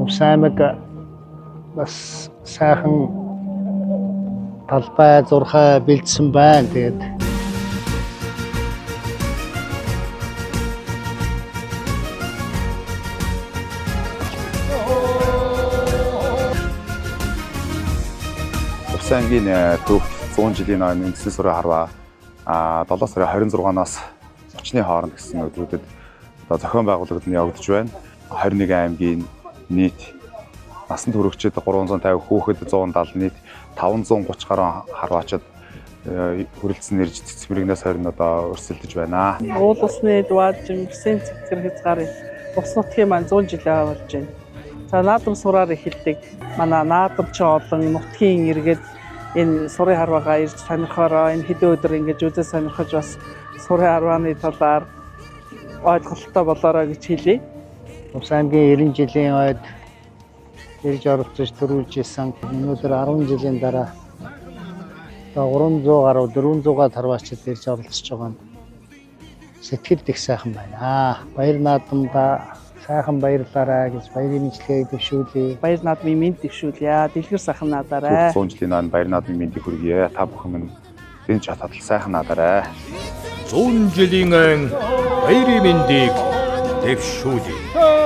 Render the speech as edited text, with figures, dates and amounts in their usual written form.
Увсаймаг бас сайхан талбай зурхай бэлдсэн байна. Тэгээд Увсаймгийн төв 100 жилийн нэгдсэн сүрэ харваа 7 сарын 26-наас 30-ны хооронд гэсэн өдрүүдэд зохион байгуулагдсан явагдаж байна. 21 аймгийн нийт насан туршид 350 хүүхэд 170 нийт 530 гаруй харваачид хүрэлцэн ирж цэцмэрэгнээс харин өрсөлдөж байна. Уул усны дуаажим гисэн цэцгэр хязгаарын ус нутгийн маань 100 жилээ болж байна. За наадам сураар эхэлдэг. Манай наадамч олон нутгийн иргэд энэ сурын харваагаа ирж сонирхороо энэ хэдэн өдөр ингэж үзэж сонирхож бас сурын харвааны талаар ойлголттой болоорой гэж хэлье. Увсаймгийн 90 жилийн ойд ирж оролцож төрүүлж исэн өнөөдөр 10 жилийн дараа 300 гаруй 400-аад харваачид ирж оролцож байгаа нь сэтгэлд их сайхан байна. Баяр наадамда сайхан баярлаарай гэж баярын мэдлэгийг дэвшүүлье. Баяр наадмын мэнд дэвшүүлье. Дэлгэр сайхан наадаарай. 100 жилийн баяр наадмын мэндийг хүргье. Та бүхэн минь энэ чатал сайхан наадаарай. 100 жилийн баярын мэндийг дэвшүүлье.